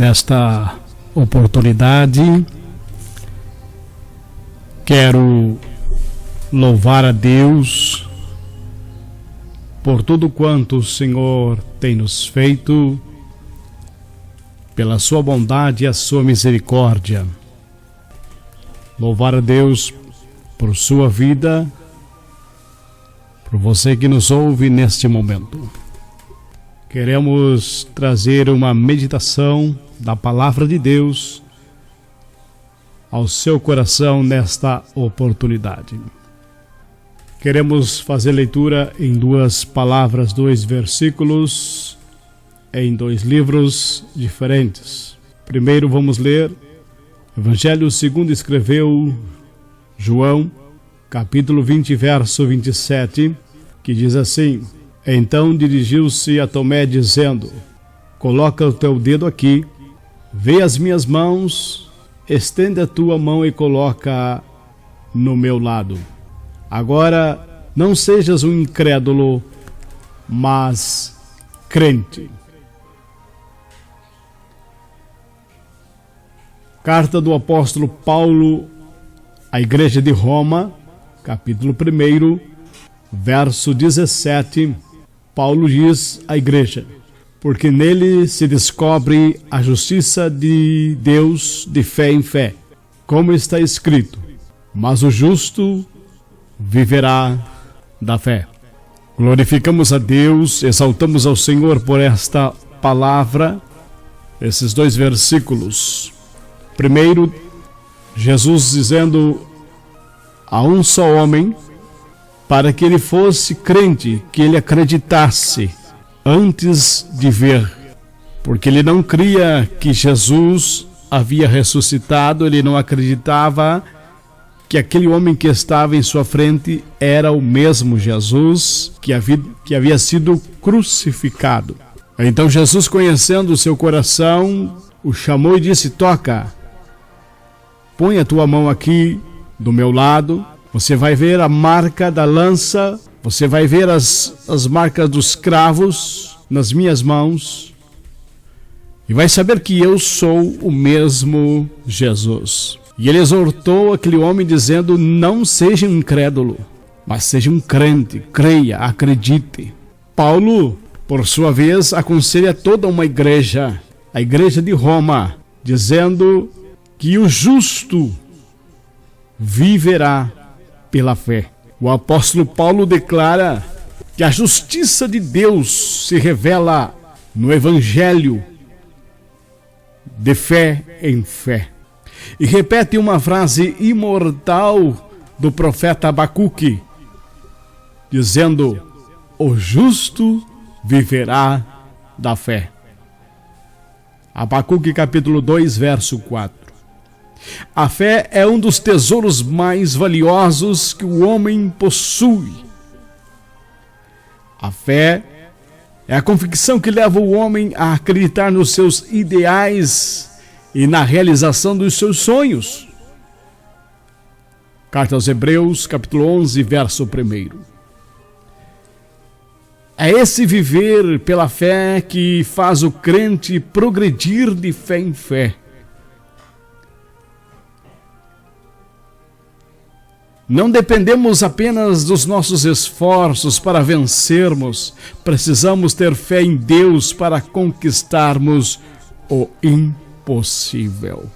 Nesta oportunidade, quero louvar a Deus por tudo quanto o Senhor tem nos feito, pela sua bondade e a sua misericórdia. Louvar a Deus por sua vida, por você que nos ouve neste momento. Queremos trazer uma meditação da Palavra de Deus ao seu coração nesta oportunidade. Queremos fazer leitura em duas palavras, 2 versículos, em 2 livros diferentes. Primeiro vamos ler Evangelho segundo escreveu João, capítulo 20, verso 27, que diz assim: Então dirigiu-se a Tomé dizendo: Coloca o teu dedo aqui, vê as minhas mãos, estende a tua mão e coloca no meu lado. Agora não sejas um incrédulo, mas crente. Carta do apóstolo Paulo à igreja de Roma, capítulo 1, verso 17, Paulo diz à igreja: Porque nele se descobre a justiça de Deus de fé em fé, como está escrito: Mas o justo viverá da fé. Glorificamos a Deus, exaltamos ao Senhor por esta palavra, esses 2 versículos. Primeiro, Jesus dizendo a um só homem, para que ele fosse crente, que ele acreditasse antes de ver, porque ele não cria que Jesus havia ressuscitado, ele não acreditava que aquele homem que estava em sua frente era o mesmo Jesus que havia sido crucificado. Então Jesus, conhecendo o seu coração, o chamou e disse: Toca, põe a tua mão aqui do meu lado, você vai ver a marca da lança, você vai ver as marcas dos cravos nas minhas mãos, e vai saber que eu sou o mesmo Jesus. E ele exortou aquele homem dizendo: Não seja um incrédulo, mas seja um crente, creia, acredite. Paulo, por sua vez, aconselha toda uma igreja, a igreja de Roma, dizendo que o justo viverá pela fé. O apóstolo Paulo declara que a justiça de Deus se revela no Evangelho de fé em fé. E repete uma frase imortal do profeta Abacuque, dizendo: O justo viverá da fé. Abacuque capítulo 2, verso 4. A fé é um dos tesouros mais valiosos que o homem possui. A fé é a convicção que leva o homem a acreditar nos seus ideais e na realização dos seus sonhos. Carta aos Hebreus, capítulo 11, verso 1. É esse viver pela fé que faz o crente progredir de fé em fé. Não dependemos apenas dos nossos esforços para vencermos, precisamos ter fé em Deus para conquistarmos o impossível.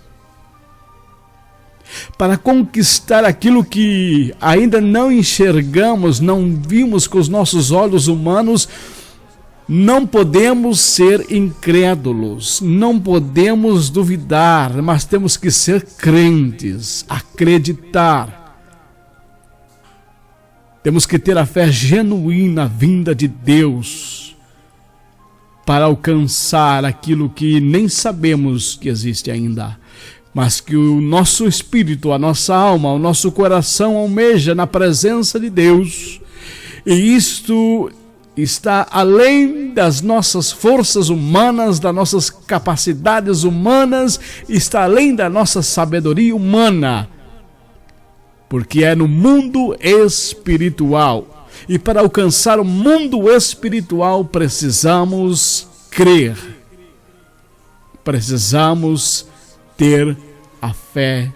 Para conquistar aquilo que ainda não enxergamos, não vimos com os nossos olhos humanos, não podemos ser incrédulos, não podemos duvidar, mas temos que ser crentes, acreditar. Temos que ter a fé genuína vinda de Deus para alcançar aquilo que nem sabemos que existe ainda, mas que o nosso espírito, a nossa alma, o nosso coração almeja na presença de Deus. E isto está além das nossas forças humanas, das nossas capacidades humanas, está além da nossa sabedoria humana, porque é no mundo espiritual. E para alcançar o mundo espiritual precisamos crer. precisamos ter a fé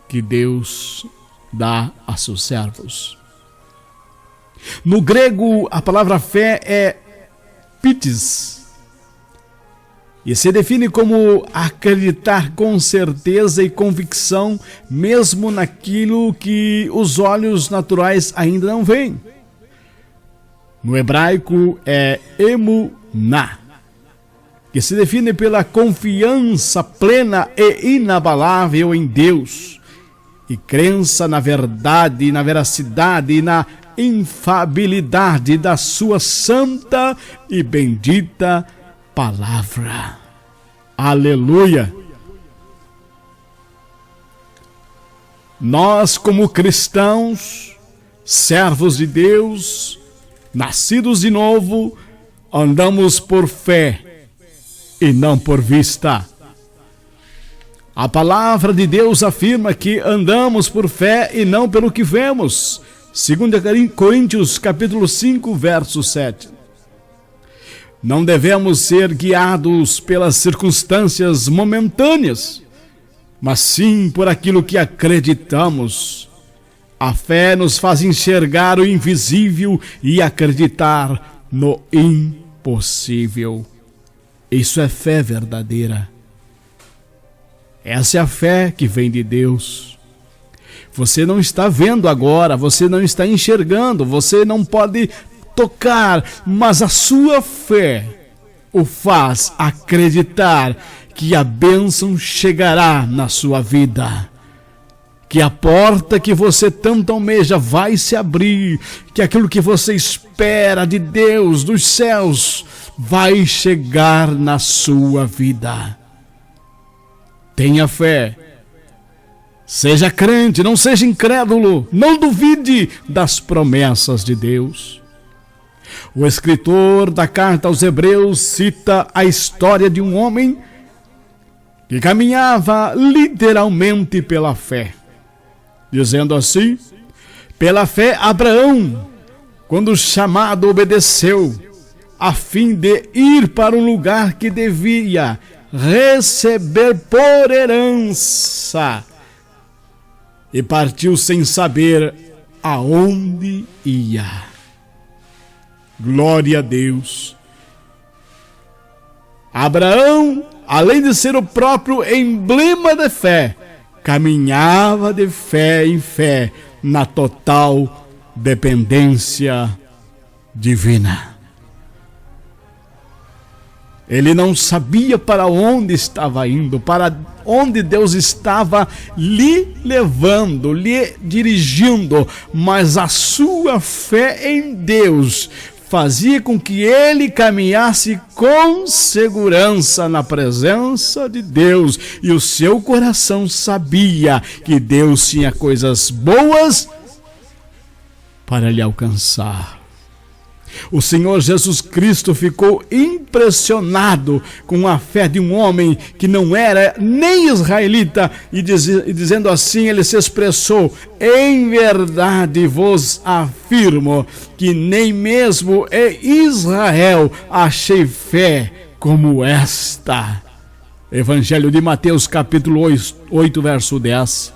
que Deus dá a seus servos. No grego, a palavra fé é pitis, e se define como acreditar com certeza e convicção, mesmo naquilo que os olhos naturais ainda não veem. No hebraico é emuná, que se define pela confiança plena e inabalável em Deus, e crença na verdade, na veracidade e na infabilidade da sua santa e bendita palavra. Aleluia! Nós, como cristãos, servos de Deus, nascidos de novo, andamos por fé e não por vista. A palavra de Deus afirma que andamos por fé e não pelo que vemos. 2 Coríntios capítulo 5, verso 7. Não devemos ser guiados pelas circunstâncias momentâneas, mas sim por aquilo que acreditamos. A fé nos faz enxergar o invisível e acreditar no impossível. Isso é fé verdadeira. Essa é a fé que vem de Deus. Você não está vendo agora, você não está enxergando, você não pode tocar, mas a sua fé o faz acreditar que a bênção chegará na sua vida, que a porta que você tanto almeja vai se abrir, que aquilo que você espera de Deus, dos céus, vai chegar na sua vida. Tenha fé. Seja crente, não seja incrédulo, não duvide das promessas de Deus. O escritor da carta aos Hebreus cita a história de um homem que caminhava literalmente pela fé, dizendo assim: pela fé Abraão, quando chamado, obedeceu, a fim de ir para um lugar que devia receber por herança, e partiu sem saber aonde ia. Glória a Deus! Abraão, além de ser o próprio emblema de fé, caminhava de fé em fé na total dependência divina. Ele não sabia para onde estava indo, para onde Deus estava lhe levando, lhe dirigindo, mas a sua fé em Deus fazia com que ele caminhasse com segurança na presença de Deus, e o seu coração sabia que Deus tinha coisas boas para lhe alcançar. O Senhor Jesus Cristo ficou impressionado com a fé de um homem que não era nem israelita, e dizendo assim, ele se expressou: em verdade vos afirmo que nem mesmo em Israel achei fé como esta. Evangelho de Mateus capítulo 8, verso 10.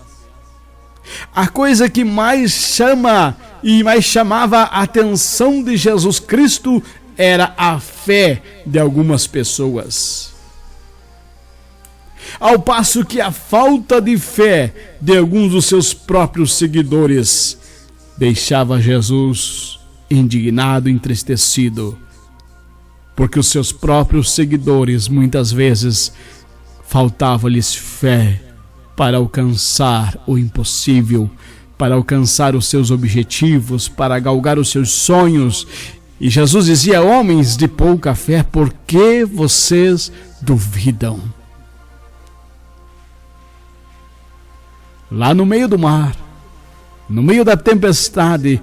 A coisa que mais chamava a atenção de Jesus Cristo era a fé de algumas pessoas, ao passo que a falta de fé de alguns dos seus próprios seguidores deixava Jesus indignado e entristecido, porque os seus próprios seguidores muitas vezes faltava-lhes fé para alcançar o impossível, para alcançar os seus objetivos, para galgar os seus sonhos. E Jesus dizia: homens de pouca fé, por que vocês duvidam? Lá no meio do mar, no meio da tempestade,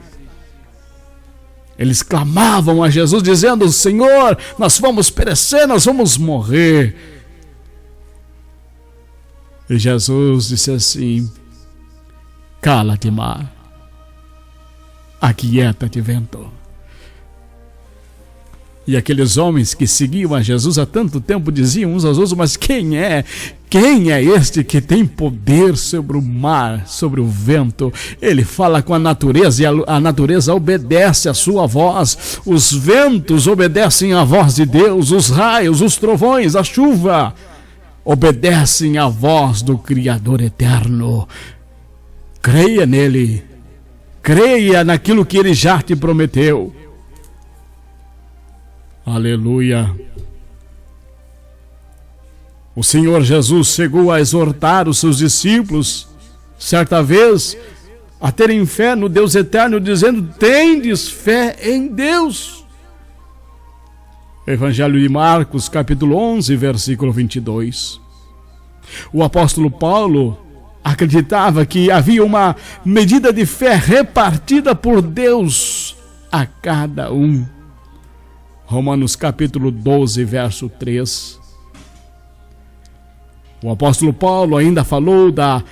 eles clamavam a Jesus dizendo: Senhor, nós vamos perecer, nós vamos morrer. E Jesus disse assim: cala-te, mar, aquieta-te, vento. E aqueles homens que seguiam a Jesus há tanto tempo diziam uns aos outros: mas quem é? Quem é este que tem poder sobre o mar, sobre o vento? Ele fala com a natureza e a natureza obedece à sua voz. Os ventos obedecem à voz de Deus, os raios, os trovões, a chuva obedecem à voz do Criador eterno. Creia nele, creia naquilo que ele já te prometeu. Aleluia. O Senhor Jesus chegou a exortar os seus discípulos, certa vez, a terem fé no Deus eterno, dizendo: tendes fé em Deus. Evangelho de Marcos, capítulo 11, versículo 22. O apóstolo Paulo acreditava que havia uma medida de fé repartida por Deus a cada um. Romanos capítulo 12, verso 3. O apóstolo Paulo ainda falou da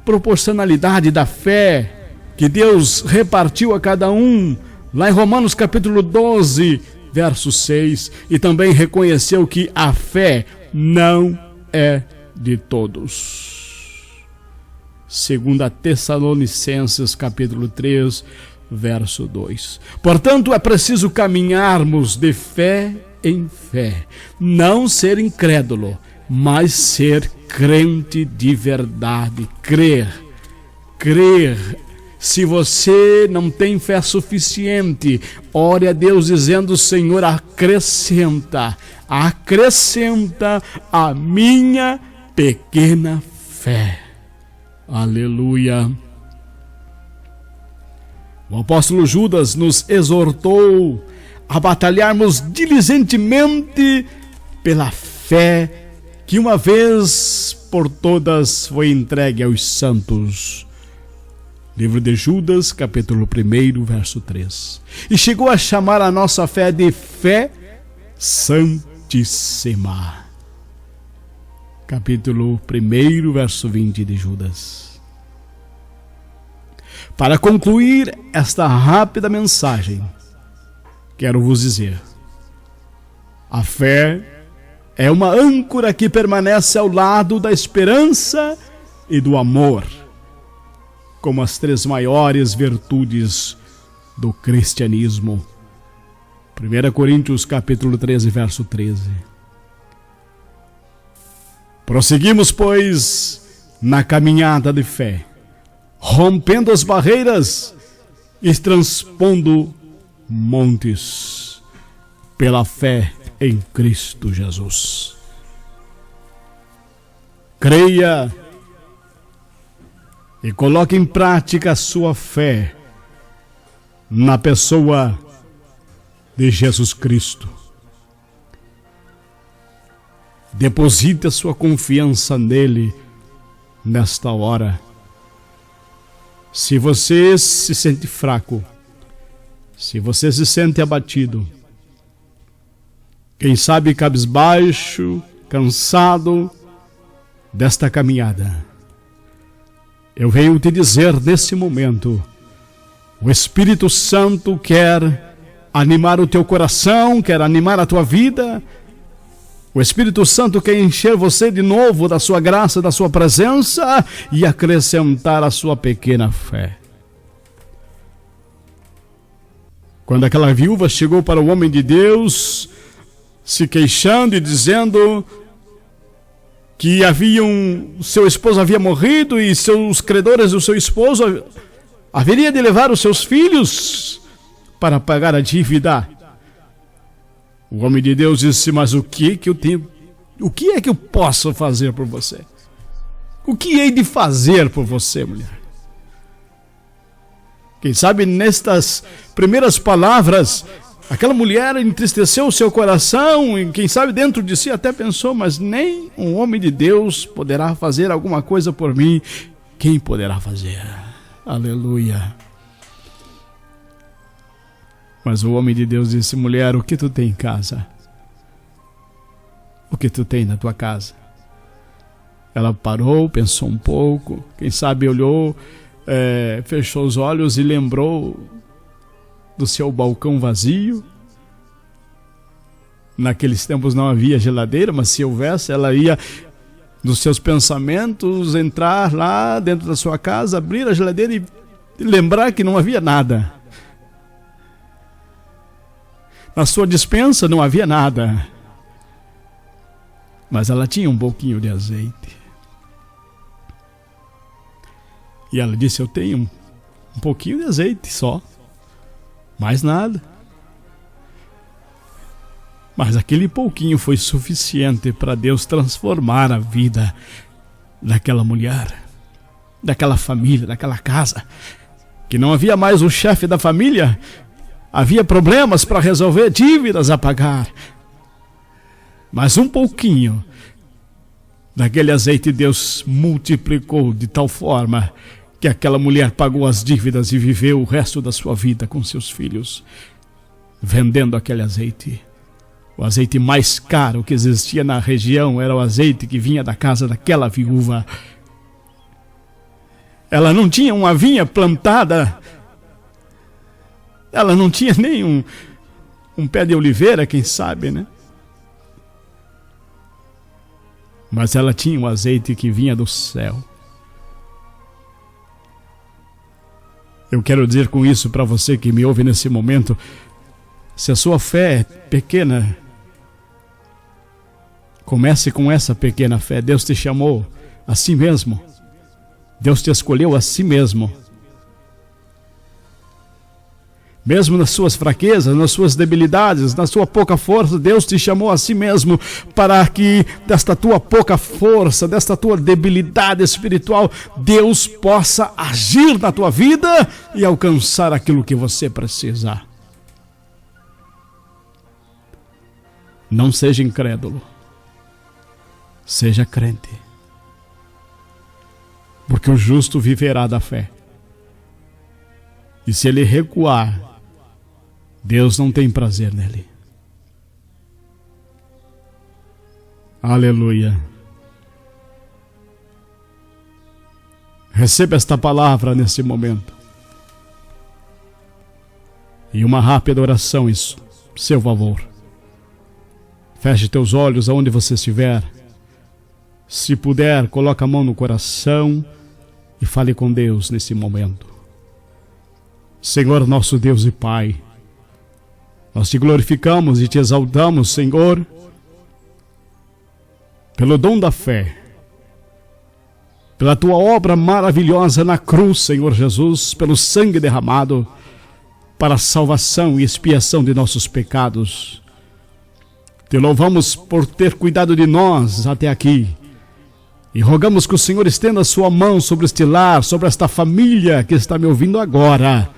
proporcionalidade da fé que Deus repartiu a cada um, lá em Romanos capítulo 12, verso 6, e também reconheceu que a fé não é de todos. 2 Tessalonicenses capítulo 3, verso 2. Portanto, é preciso caminharmos de fé em fé, não ser incrédulo, mas ser crente de verdade, crer. Se você não tem fé suficiente, ore a Deus dizendo: Senhor, acrescenta a minha pequena fé. Aleluia. O apóstolo Judas nos exortou a batalharmos diligentemente pela fé que uma vez por todas foi entregue aos santos. Livro de Judas, capítulo 1, verso 3. E chegou a chamar a nossa fé de fé santíssima. Capítulo 1, verso 20 de Judas. Para concluir esta rápida mensagem, quero vos dizer: a fé é uma âncora que permanece ao lado da esperança e do amor, como as três maiores virtudes do cristianismo. 1 Coríntios capítulo 13, verso 13. Prosseguimos, pois, na caminhada de fé, rompendo as barreiras e transpondo montes, pela fé em Cristo Jesus. Creia e coloque em prática a sua fé na pessoa de Jesus Cristo. Deposite a sua confiança nele nesta hora. Se você se sente fraco, se você se sente abatido, quem sabe cabisbaixo, cansado desta caminhada, eu venho te dizer nesse momento: o Espírito Santo quer animar o teu coração, quer animar a tua vida. O Espírito Santo quer encher você de novo da sua graça, da sua presença e acrescentar a sua pequena fé. Quando aquela viúva chegou para o homem de Deus, se queixando e dizendo que seu esposo havia morrido e seus credores do seu esposo haveria de levar os seus filhos para pagar a dívida, o homem de Deus disse: mas o que eu tenho? O que é que eu posso fazer por você? O que hei de fazer por você, mulher? Quem sabe nestas primeiras palavras, aquela mulher entristeceu o seu coração e quem sabe dentro de si até pensou: mas nem um homem de Deus poderá fazer alguma coisa por mim. Quem poderá fazer? Aleluia. Mas o homem de Deus disse: mulher, o que tu tem em casa? O que tu tem na tua casa? Ela parou, pensou um pouco, quem sabe olhou, fechou os olhos e lembrou do seu balcão vazio, Naqueles tempos não havia geladeira, mas se houvesse, ela ia nos seus pensamentos entrar lá dentro da sua casa, abrir a geladeira e lembrar que não havia nada. Na sua despensa não havia nada. Mas ela tinha um pouquinho de azeite. E ela disse: eu tenho um pouquinho de azeite só. Mais nada. Mas aquele pouquinho foi suficiente para Deus transformar a vida daquela mulher, daquela família, daquela casa. Que não havia mais o chefe da família. Havia problemas para resolver, dívidas a pagar. Mas um pouquinho daquele azeite Deus multiplicou de tal forma que aquela mulher pagou as dívidas e viveu o resto da sua vida com seus filhos, vendendo aquele azeite. O azeite mais caro que existia na região era o azeite que vinha da casa daquela viúva. Ela não tinha uma vinha plantada, ela não tinha nem um pé de oliveira, quem sabe, né? Mas ela tinha um azeite que vinha do céu. Eu quero dizer com isso para você que me ouve nesse momento: se a sua fé é pequena, comece com essa pequena fé. Deus te chamou a si mesmo. Deus te escolheu a si mesmo. Mesmo nas suas fraquezas, nas suas debilidades, na sua pouca força, Deus te chamou a si mesmo para que desta tua pouca força, desta tua debilidade espiritual, Deus possa agir na tua vida e alcançar aquilo que você precisa. Não seja incrédulo, seja crente, porque o justo viverá da fé. E se ele recuar, Deus não tem prazer nele. Aleluia. Receba esta palavra nesse momento. E uma rápida oração em seu favor. Feche teus olhos aonde você estiver. Se puder, coloque a mão no coração e fale com Deus nesse momento. Senhor, nosso Deus e Pai, nós te glorificamos e te exaltamos, Senhor, pelo dom da fé, pela tua obra maravilhosa na cruz, Senhor Jesus, pelo sangue derramado para a salvação e expiação de nossos pecados. Te louvamos por ter cuidado de nós até aqui e rogamos que o Senhor estenda a sua mão sobre este lar, sobre esta família que está me ouvindo agora,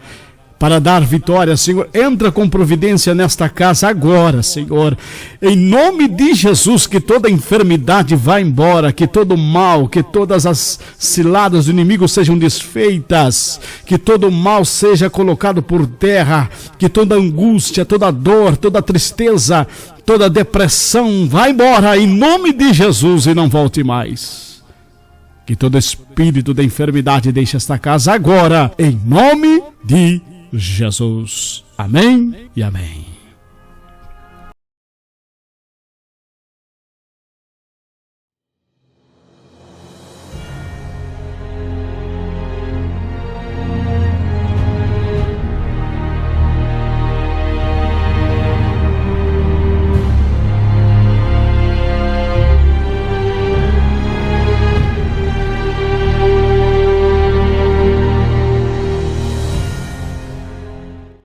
para dar vitória. Senhor, entra com providência nesta casa agora, Senhor, em nome de Jesus. Que toda enfermidade vá embora, que todo mal, que todas as ciladas do inimigo sejam desfeitas, que todo mal seja colocado por terra, que toda angústia, toda dor, toda tristeza, toda depressão vá embora em nome de Jesus e não volte mais. Que todo espírito da enfermidade deixe esta casa agora, em nome de Jesus. Amém e amém.